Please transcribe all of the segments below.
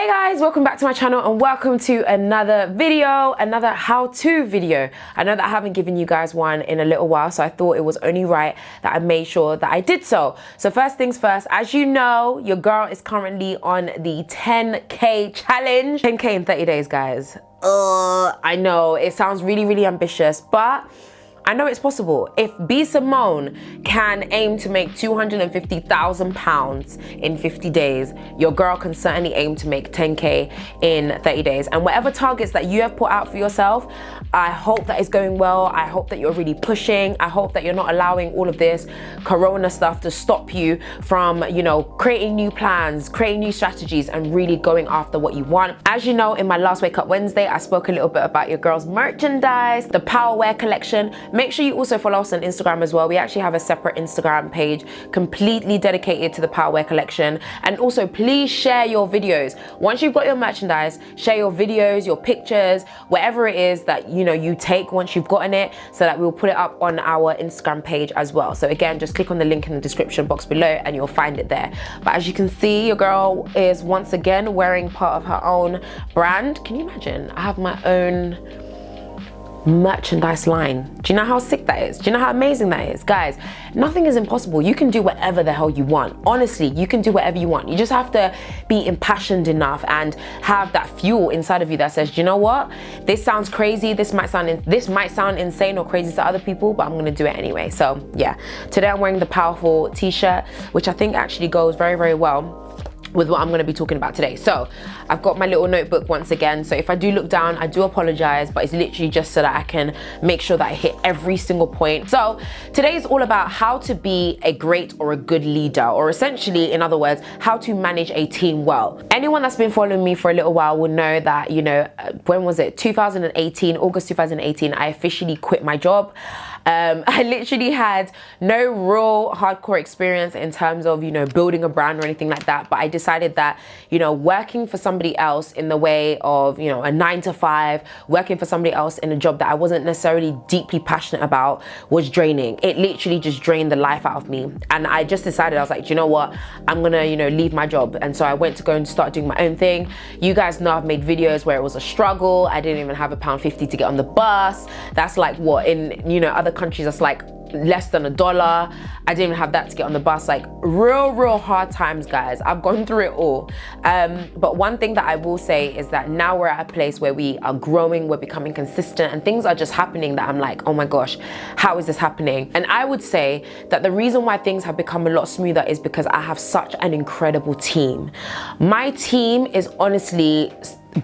Hey guys, welcome back to my channel and welcome to another video, another how-to video. I know that I haven't given you guys one in a little while, so I thought it was only right that I made sure that I did so. So first things first, as you know, your girl is currently on the 10K challenge. 10K in 30 days, guys. I know, it sounds really ambitious, but I know it's possible. If B. Simone can aim to make £250,000 in 50 days, your girl can certainly aim to make 10K in 30 days. And whatever targets that you have put out for yourself, I hope that is going well. I hope that you're really pushing. I hope that you're not allowing all of this corona stuff to stop you from, you know, creating new plans, creating new strategies, and really going after what you want. As you know, in my last Wake Up Wednesday, I spoke a little bit about your girl's merchandise, the Power Wear collection. Make sure you also follow us on Instagram as well. We actually have a separate Instagram page completely dedicated to the Power Wear collection. And also please share your videos. Once you've got your merchandise, share your videos, your pictures, whatever it is that you take once you've gotten it, so that we'll put it up on our Instagram page as well. So again, just click on the link in the description box below and you'll find it there. But as you can see, your girl is once again wearing part of her own brand. Can you imagine? I have my own merchandise line. Do you know how sick that is? Do you know how amazing that is? Guys, nothing is impossible. You can do whatever the hell you want. Honestly, you can do whatever you want. You just have to be impassioned enough and have that fuel inside of you that says, you know what? This sounds crazy. This might sound insane or crazy to other people, but I'm gonna do it anyway. So yeah, today I'm wearing the Powerful t-shirt, which I think actually goes very well with what I'm going to be talking about today. So I've got my little notebook once again, so if I do look down, I do apologize, but it's literally just so that I can make sure that I hit every single point. So today is all about how to be a great or a good leader, or essentially, in other words, how to manage a team well. Anyone that's been following me for a little while will know that, when was it? 2018, August 2018, I officially quit my job. I literally had no real hardcore experience in terms of, building a brand or anything like that. But I decided that, working for somebody else in the way of, a 9-to-5, working for somebody else in a job that I wasn't necessarily deeply passionate about was draining. It literally just drained the life out of me. And I just decided, I was like, do you know what? I'm gonna, leave my job. And so I went to go and start doing my own thing. You guys know I've made videos where it was a struggle. I didn't even have £1.50 to get on the bus. That's like what in, other countries, that's like less than $1. I didn't even have that to get on the bus. Like real hard times, guys. I've gone through it all. But one thing that I will say is that now we're at a place where we are growing, we're becoming consistent, and things are just happening that I'm like, oh my gosh, how is this happening? And I would say that the reason why things have become a lot smoother is because I have such an incredible team. My team is honestly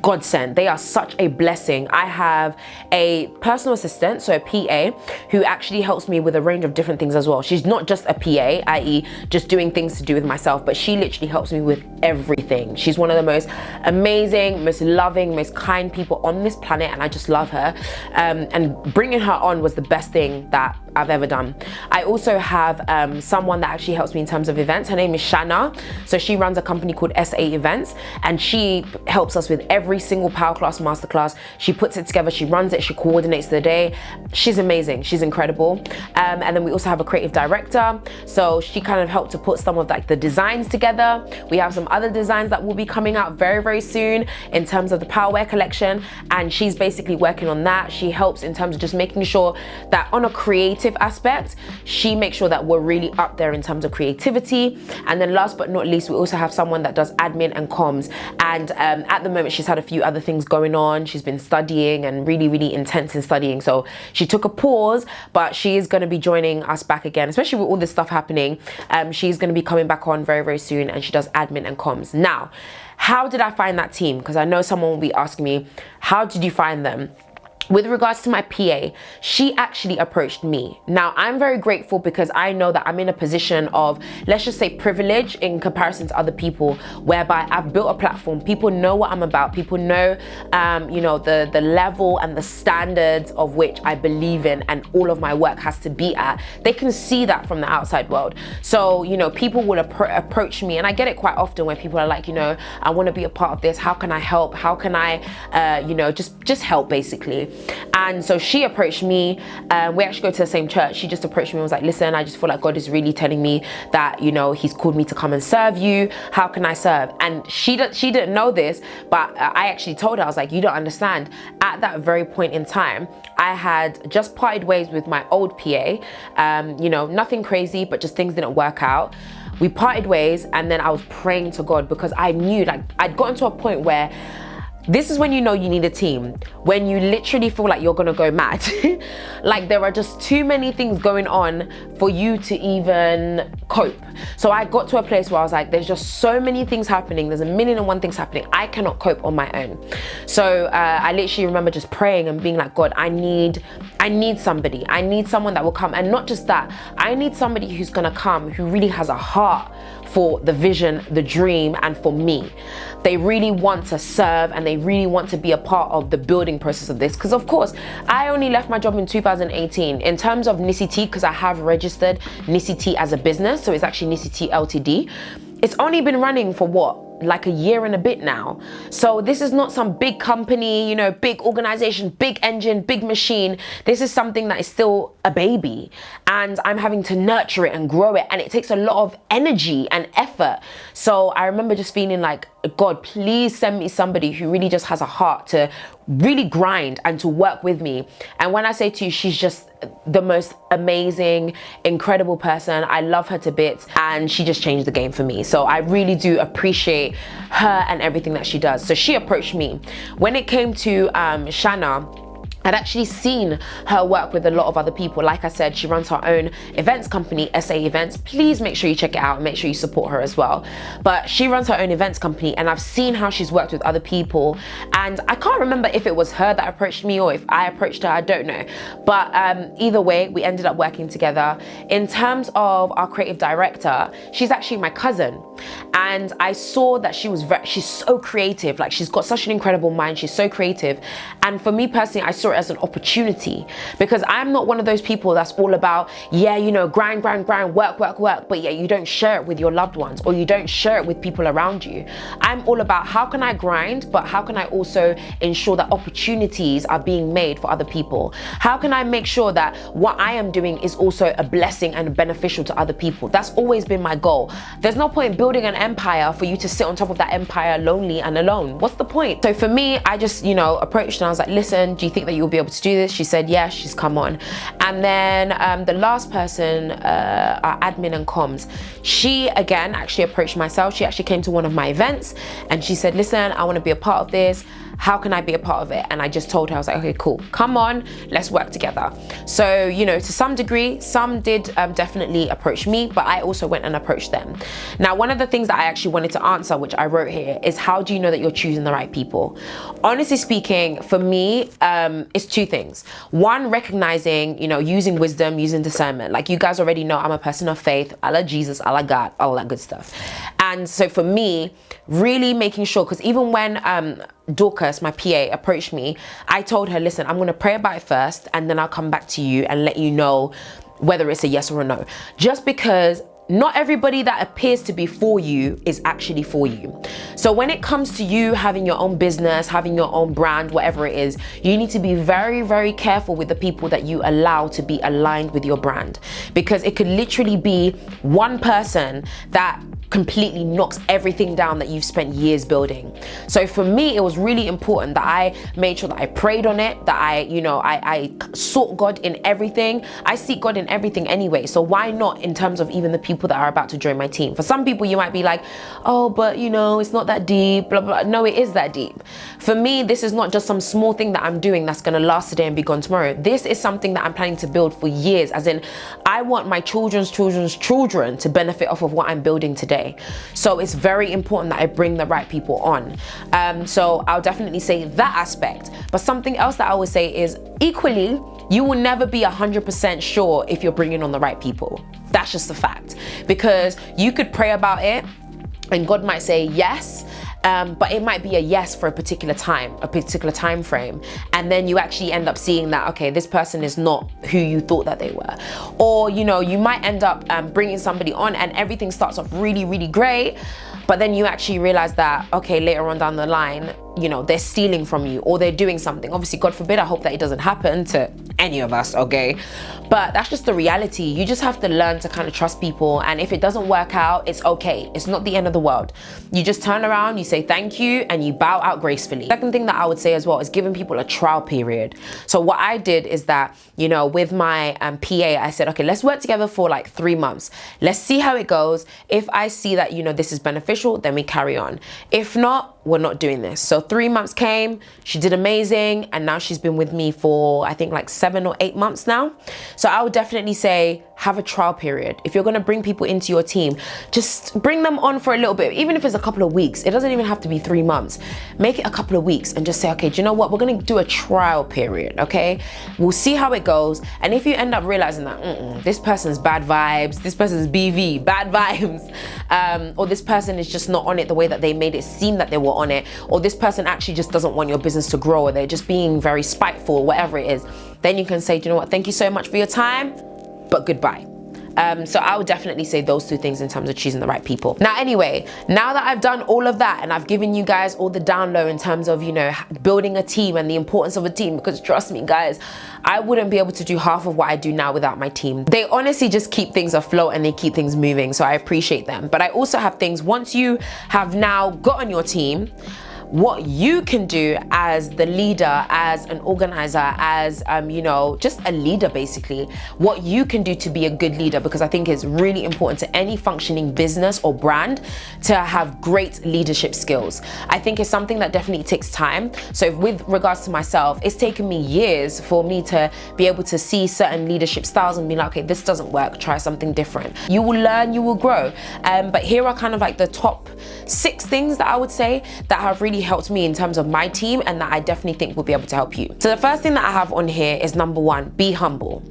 God sent. They are such a blessing. I have a personal assistant, so a PA, who actually helps me with a range of different things as well. She's not just a PA, i.e. just doing things to do with myself, but she literally helps me with everything. She's one of the most amazing, most loving, most kind people on this planet, and I just love her. And bringing her on was the best thing that I've ever done. I also have someone that actually helps me in terms of events. Her name is Shanna. So she runs a company called SA Events, and she helps us with every single Power Class Masterclass. She puts it together, she runs it, she coordinates the day. She's amazing, she's incredible. And then we also have a creative director. So she kind of helped to put some of like the designs together. We have some other designs that will be coming out very soon in terms of the Power Wear collection, and she's basically working on that. She helps in terms of just making sure that on a creative aspect, she makes sure that we're really up there in terms of creativity. And then last but not least, we also have someone that does admin and comms. And at the moment, she's had a few other things going on. She's been studying and really intense in studying. So she took a pause, but she is going to be joining us back again, especially with all this stuff happening. She's going to be coming back on very soon, and she does admin and comms. Now, how did I find that team? Because I know someone will be asking me, how did you find them? With regards to my PA, she actually approached me. Now, I'm very grateful because I know that I'm in a position of, let's just say, privilege in comparison to other people, whereby I've built a platform. People know what I'm about. People know, the level and the standards of which I believe in and all of my work has to be at. They can see that from the outside world. So, people will approach me, and I get it quite often where people are like, I want to be a part of this. How can I help? How can I, just help basically. And so she approached me. We actually go to the same church. She just approached me and was like, listen, I just feel like God is really telling me that, you know, he's called me to come and serve you. How can I serve? And she didn't know this, but I actually told her, I was like, you don't understand. At that very point in time, I had just parted ways with my old PA. You know, nothing crazy, but just things didn't work out. We parted ways, and then I was praying to God because I knew, like, I'd gotten to a point where this is when you know you need a team, when you literally feel like you're gonna go mad. Like there are just too many things going on for you to even cope. So I got to a place where I was like, there's just so many things happening, there's 1,000,001 things happening, I cannot cope on my own. So I literally remember just praying and being like, God, I need somebody. I need someone that will come, and not just that, I need somebody who's gonna come who really has a heart for the vision, the dream, and for me. They really want to serve, and they really want to be a part of the building process of this. Because of course, I only left my job in 2018. In terms of Nisi T, because I have registered Nisi T as a business, so it's actually Nisi T Ltd. It's only been running for what? Like a year and a bit now. So this is not some big company, you know, big organization, big engine, big machine. This is something that is still a baby, and I'm having to nurture it and grow it, and it takes a lot of energy and effort. So I remember just feeling like, God, please send me somebody who really just has a heart to really grind and to work with me. And when I say to you, she's just the most amazing, incredible person. I love her to bits, and she just changed the game for me. So I really do appreciate her and everything that she does. So she approached me. When it came to Shanna, I'd actually seen her work with a lot of other people. Like I said, she runs her own events company, SA Events. Please make sure you check it out and make sure you support her as well. But she runs her own events company, and I've seen how she's worked with other people. And I can't remember if it was her that approached me or if I approached her, I don't know. But either way, we ended up working together. In terms of our creative director, she's actually my cousin. And I saw that she's so creative. Like, she's got such an incredible mind. She's so creative. And for me personally, I saw it as an opportunity, because I'm not one of those people that's all about, yeah, you know, grind, work, but yeah, you don't share it with your loved ones, or you don't share it with people around you. I'm all about, how can I grind, but how can I also ensure that opportunities are being made for other people? How can I make sure that what I am doing is also a blessing and beneficial to other people? That's always been my goal. There's no point in building an empire for you to sit on top of that empire lonely and alone. What's the point? So for me, I just, you know, approached and I was like, listen, do you think that you'll be able to do this? She said yes. She's come on. And then the last person, our admin and comms, she again actually approached myself. She actually came to one of my events and she said, listen, I want to be a part of this. How can I be a part of it? And I just told her, I was like, okay, cool, come on, let's work together. So, you know, to some degree, some did definitely approach me, but I also went and approached them. Now, one of the things that I actually wanted to answer, which I wrote here, is how do you know that you're choosing the right people? Honestly speaking, for me, it's two things. One, recognizing, you know, using wisdom, using discernment. Like, you guys already know I'm a person of faith. I love Jesus, I love God, all that good stuff. And so for me, really making sure, because even when Dorcas, my PA, approached me, I told her, listen, I'm going to pray about it first, and then I'll come back to you and let you know whether it's a yes or a no. Just because not everybody that appears to be for you is actually for you. So when it comes to you having your own business, having your own brand, whatever it is, you need to be very, very careful with the people that you allow to be aligned with your brand, because it could literally be one person that completely knocks everything down that you've spent years building. So for me, it was really important that I made sure that I prayed on it, that I sought God in everything. I seek God in everything anyway. So why not in terms of even the people that are about to join my team? For some people, you might be like, oh, but you know, it's not that deep, blah, blah. No, it is that deep. For me, this is not just some small thing that I'm doing that's gonna last today and be gone tomorrow. This is something that I'm planning to build for years, as in I want my children's children to benefit off of what I'm building today. So it's very important that I bring the right people on. So I'll definitely say that aspect. But something else that I would say is, equally, you will never be 100% sure if you're bringing on the right people. That's just a fact. Because you could pray about it and God might say yes, but it might be a yes for a particular time frame, and then you actually end up seeing that, okay, this person is not who you thought that they were. Or, you know, you might end up bringing somebody on and everything starts off really, really great, but then you actually realize that, okay, later on down the line, you know, they're stealing from you or they're doing something. Obviously, God forbid, I hope that it doesn't happen to any of us, okay? But that's just the reality. You just have to learn to kind of trust people, and if it doesn't work out, it's okay. It's not the end of the world. You just turn around, you say thank you, and you bow out gracefully. Second thing that I would say as well is giving people a trial period. So what I did is that, you know, with my PA, I said, okay, let's work together for like 3 months. Let's see how it goes. If I see that, you know, this is beneficial, then we carry on. If not, we're not doing this. So 3 months came, she did amazing, and now she's been with me for, I think, like 7 or 8 months now. So I would definitely say have a trial period. If you're gonna bring people into your team, just bring them on for a little bit, even if it's a couple of weeks. It doesn't even have to be 3 months. Make it a couple of weeks and just say, okay, do you know what? We're gonna do a trial period, okay? We'll see how it goes. And if you end up realizing that this person's bad vibes, this person's BV, bad vibes, or this person is just not on it the way that they made it seem that they were on it, or this person actually just doesn't want your business to grow, or they're just being very spiteful, or whatever it is, then you can say, do you know what? Thank you so much for your time, but goodbye. So I would definitely say those two things in terms of choosing the right people. Now, anyway, now that I've done all of that and I've given you guys all the down low in terms of, you know, building a team and the importance of a team, because trust me, guys, I wouldn't be able to do half of what I do now without my team. They honestly just keep things afloat and they keep things moving. So I appreciate them. But I also have things, once you have now got on your team, what you can do as the leader, as an organizer, as you know, just a leader basically, what you can do to be a good leader, because I think it's really important to any functioning business or brand to have great leadership skills. I think it's something that definitely takes time. So with regards to myself, it's taken me years for me to be able to see certain leadership styles and be like, okay, this doesn't work, try something different. You will learn, you will grow. But here are kind of like the top 6 things that I would say that have really helped me in terms of my team and that I definitely think will be able to help you. So the first thing that I have on here is number 1, be humble.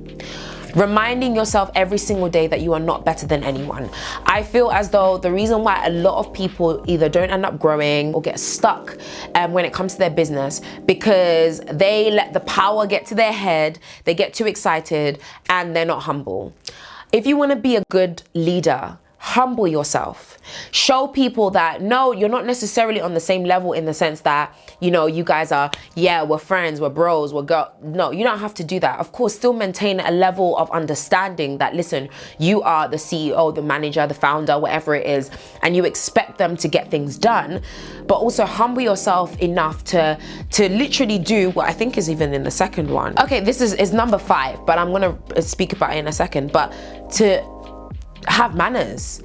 Reminding yourself every single day that you are not better than anyone. I feel as though the reason why a lot of people either don't end up growing or get stuck when it comes to their business, because they let the power get to their head, they get too excited, and they're not humble. If you want to be a good leader, humble yourself. Show people that no, you're not necessarily on the same level in the sense that, you know, you guys are, yeah, we're friends, we're bros, we're girl. No, you don't have to do that. Of course, still maintain a level of understanding that, listen, you are the CEO, the manager, the founder, whatever it is, and you expect them to get things done, but also humble yourself enough to literally do what I think is even in the second one. Okay, this is number 5, but I'm gonna speak about it in a second, but to have manners.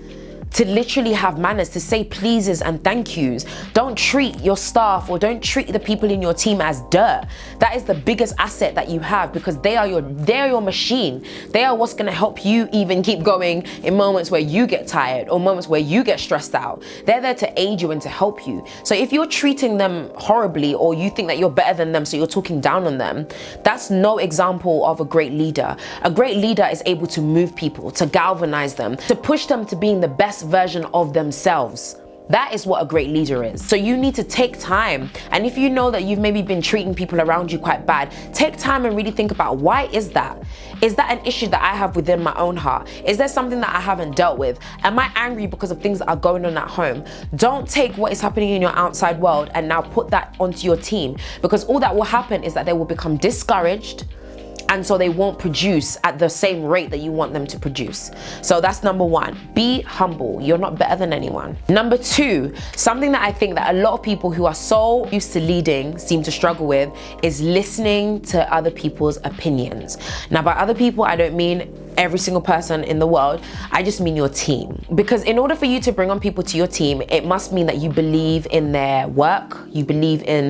To literally have manners, to say pleases and thank yous. Don't treat your staff or don't treat the people in your team as dirt. That is the biggest asset that you have, because they're your machine. They are what's gonna help you even keep going in moments where you get tired or moments where you get stressed out. They're there to aid you and to help you. So if you're treating them horribly or you think that you're better than them, so you're talking down on them, that's no example of a great leader. A great leader is able to move people, to galvanize them, to push them to being the best version of themselves. That is what a great leader is. So you need to take time. And if you know that you've maybe been treating people around you quite bad, take time and really think about, why is that? Is that an issue that I have within my own heart? Is there something that I haven't dealt with? Am I angry because of things that are going on at home? Don't take what is happening in your outside world and now put that onto your team, because all that will happen is that they will become discouraged, and so they won't produce at the same rate that you want them to produce. So that's number 1, be humble. You're not better than anyone. Number 2, something that I think that a lot of people who are so used to leading seem to struggle with is listening to other people's opinions. Now, by other people, I don't mean every single person in the world, I just mean your team. Because in order for you to bring on people to your team, it must mean that you believe in their work, you believe in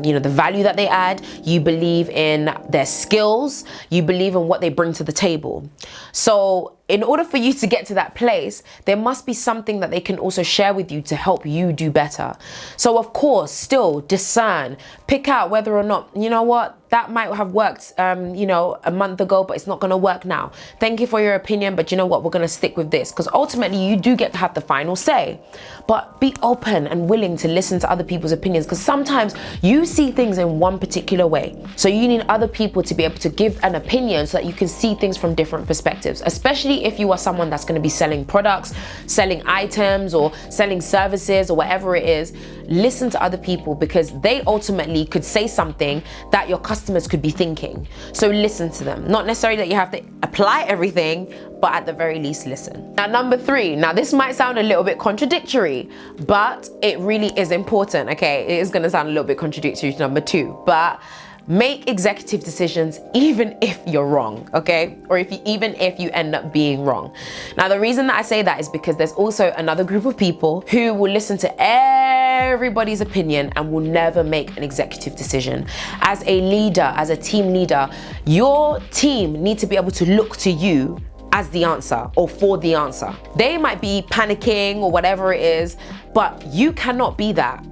you know, the value that they add, you believe in their skills, you believe in what they bring to the table. So in order for you to get to that place, there must be something that they can also share with you to help you do better. So of course, still discern, pick out whether or not, you know what, that might have worked, you know, a month ago, but it's not gonna work now. Thank you for your opinion, but you know what, we're gonna stick with this, because ultimately you do get to have the final say. But be open and willing to listen to other people's opinions, because sometimes you see things in one particular way. So you need other people to be able to give an opinion so that you can see things from different perspectives, especially especially if you are someone that's going to be selling products, selling items, or selling services, or whatever it is. Listen to other people, because they ultimately could say something that your customers could be thinking. So listen to them. Not necessarily that you have to apply everything, but at the very least, listen. Now, number 3. Now, this might sound a little bit contradictory, but it really is important, okay? It is going to sound a little bit contradictory to number 2, but make executive decisions even if you're wrong, okay? Or even if you end up being wrong. Now, the reason that I say that is because there's also another group of people who will listen to everybody's opinion and will never make an executive decision. As a leader, as a team leader, your team need to be able to look to you as the answer or for the answer. They might be panicking or whatever it is, but you cannot be that.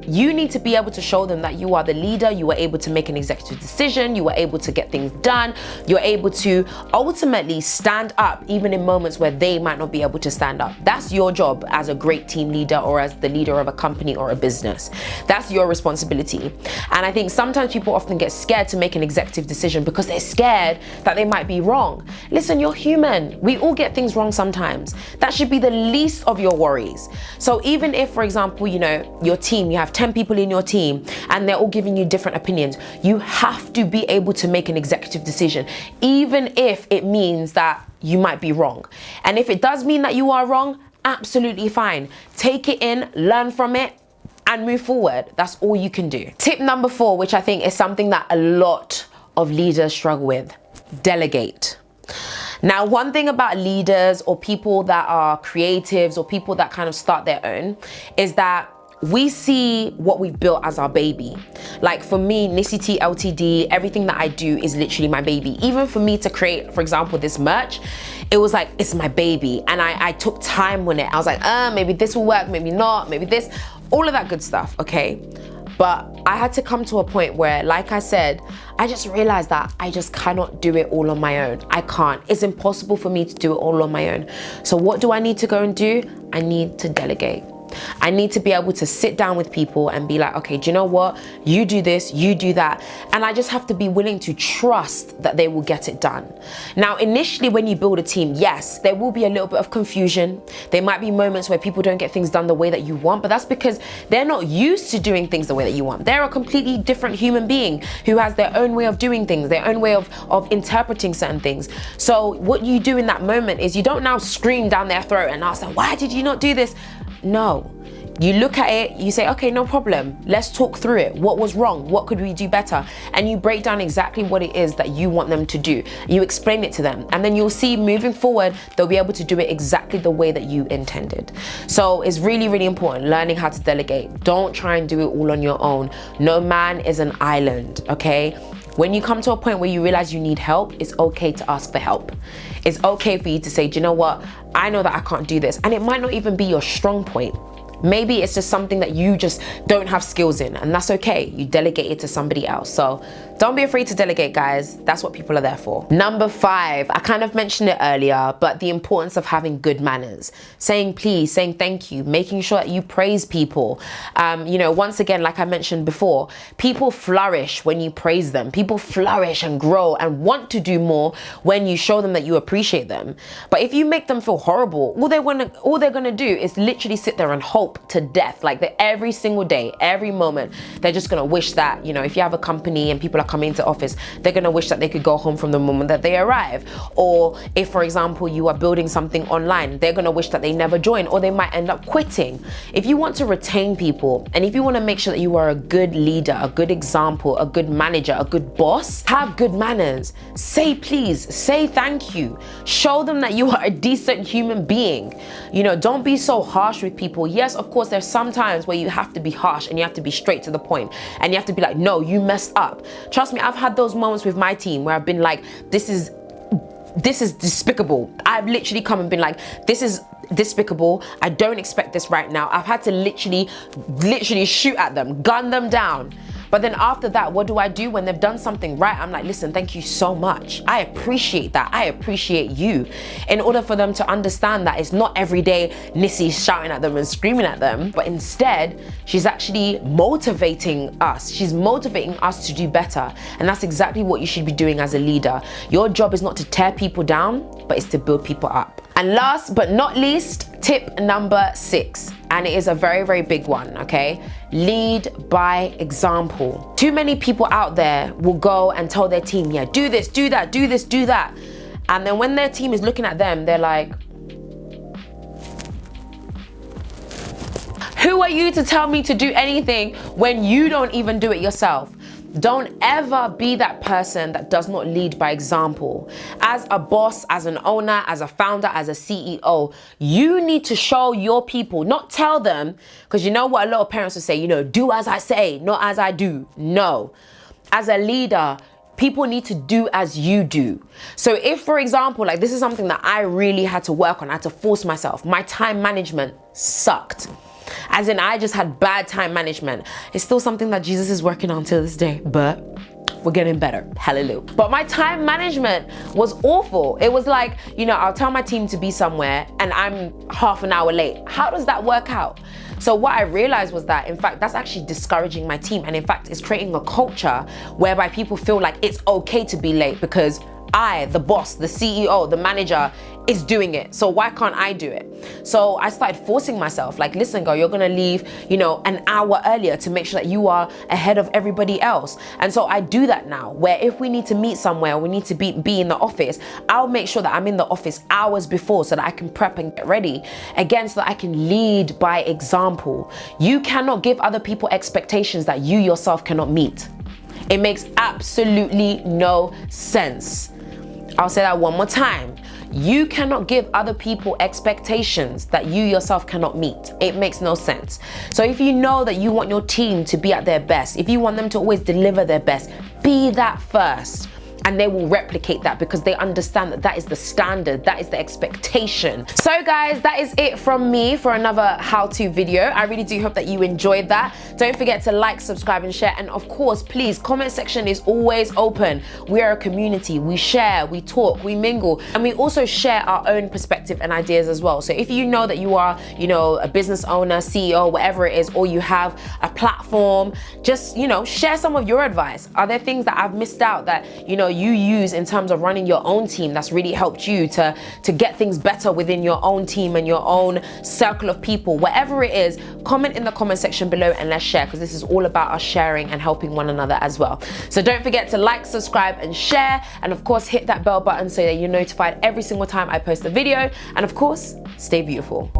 You need to be able to show them that you are the leader, you are able to make an executive decision, you are able to get things done, you're able to ultimately stand up even in moments where they might not be able to stand up. That's your job as a great team leader or as the leader of a company or a business. That's your responsibility. And I think sometimes people often get scared to make an executive decision because they're scared that they might be wrong. Listen, you're human. We all get things wrong sometimes. That should be the least of your worries. So even if, for example, you know, your team, you have 10 people in your team and they're all giving you different opinions, you have to be able to make an executive decision, even if it means that you might be wrong. And if it does mean that you are wrong, absolutely fine. Take it in, learn from it, and move forward. That's all you can do. Tip number 4, which I think is something that a lot of leaders struggle with: delegate. Now, one thing about leaders or people that are creatives or people that kind of start their own is that we see what we've built as our baby. Like for me, Nissy T Ltd, everything that I do is literally my baby. Even for me to create, for example, this merch, it was like, it's my baby. And I took time with it. I was like, maybe this will work, maybe not, maybe this, all of that good stuff, okay? But I had to come to a point where, like I said, I just realized that I just cannot do it all on my own. I can't. It's impossible for me to do it all on my own. So what do I need to go and do? I need to delegate. I need to be able to sit down with people and be like, okay, do you know what? You do this, you do that. And I just have to be willing to trust that they will get it done. Now, initially, when you build a team, yes, there will be a little bit of confusion. There might be moments where people don't get things done the way that you want, but that's because they're not used to doing things the way that you want. They're a completely different human being who has their own way of doing things, their own way of interpreting certain things. So what you do in that moment is you don't now scream down their throat and ask them, why did you not do this? No, you look at it, you say, okay, no problem. Let's talk through it. What was wrong? What could we do better? And you break down exactly what it is that you want them to do. You explain it to them, and then you'll see moving forward, they'll be able to do it exactly the way that you intended. So it's really, really important learning how to delegate. Don't try and do it all on your own. No man is an island, okay? When you come to a point where you realize you need help, it's okay to ask for help. It's okay for you to say, do you know what? I know that I can't do this. And it might not even be your strong point. Maybe it's just something that you just don't have skills in, and that's okay. You delegate it to somebody else. So don't be afraid to delegate, guys. That's what people are there for. Number 5, I kind of mentioned it earlier, but the importance of having good manners. Saying please, saying thank you, making sure that you praise people. You know, once again, like I mentioned before, people flourish when you praise them. People flourish and grow and want to do more when you show them that you appreciate them. But if you make them feel horrible, all they're gonna do is literally sit there and hope to death. Like every single day, every moment, they're just gonna wish that, you know, if you have a company and people are coming into office, they're gonna wish that they could go home from the moment that they arrive. Or if, for example, you are building something online, they're gonna wish that they never join, or they might end up quitting. If you want to retain people, and if you want to make sure that you are a good leader, a good example, a good manager, a good boss, have good manners. Say please, say thank you. Show them that you are a decent human being. You know, don't be so harsh with people. Yes, of course, there's some times where you have to be harsh and you have to be straight to the point, and you have to be like, no, you messed up. Trust me, I've had those moments with my team where I've been like, this is despicable. I've literally come and been like, this is despicable. I don't expect this right now. I've had to literally shoot at them, gun them down. But then after that, what do I do when they've done something right? I'm like, listen, thank you so much. I appreciate that. I appreciate you. In order for them to understand that it's not every day Nissy's shouting at them and screaming at them, but instead she's actually motivating us. She's motivating us to do better. And that's exactly what you should be doing as a leader. Your job is not to tear people down, but it's to build people up. And last but not least, tip number 6, and it is a very, very big one, okay? Lead by example. Too many people out there will go and tell their team, yeah, do this, do that, do this, do that. And then when their team is looking at them, they're like, who are you to tell me to do anything when you don't even do it yourself? Don't ever be that person that does not lead by example. As a boss, as an owner, as a founder, as a CEO, you need to show your people, not tell them, because you know what a lot of parents will say, you know, do as I say, not as I do. No. As a leader, people need to do as you do. So if, for example, like this is something that I really had to work on, I had to force myself. My time management sucked. As in, I just had bad time management. It's still something that Jesus is working on till this day, but we're getting better. Hallelujah. But my time management was awful. It was like, you know, I'll tell my team to be somewhere and I'm half an hour late. How does that work out? So what I realized was that, in fact, that's actually discouraging my team. And in fact, it's creating a culture whereby people feel like it's okay to be late because I, the boss, the CEO, the manager, is doing it. So why can't I do it? So I started forcing myself, like, listen, girl, you're gonna leave, you know, an hour earlier to make sure that you are ahead of everybody else. And so I do that now, where if we need to meet somewhere, we need to be in the office, I'll make sure that I'm in the office hours before so that I can prep and get ready, again, so that I can lead by example. You cannot give other people expectations that you yourself cannot meet. It makes absolutely no sense. I'll say that one more time. You cannot give other people expectations that you yourself cannot meet. It makes no sense. So if you know that you want your team to be at their best, if you want them to always deliver their best, be that first. And they will replicate that because they understand that that is the standard, that is the expectation. So guys, that is it from me for another how-to video. I really do hope that you enjoyed that. Don't forget to like, subscribe, and share. And of course, please, comment section is always open. We are a community. We share, we talk, we mingle, and we also share our own perspective and ideas as well. So if you know that you are, you know, a business owner, CEO, whatever it is, or you have a platform, just, you know, share some of your advice. Are there things that I've missed out that, you know, you use in terms of running your own team that's really helped you to get things better within your own team and your own circle of people? Whatever it is, comment in the comment section below and let's share, because this is all about us sharing and helping one another as well. So don't forget to like, subscribe, and share, and of course hit that bell button so that you're notified every single time I post a video, and of course, stay beautiful.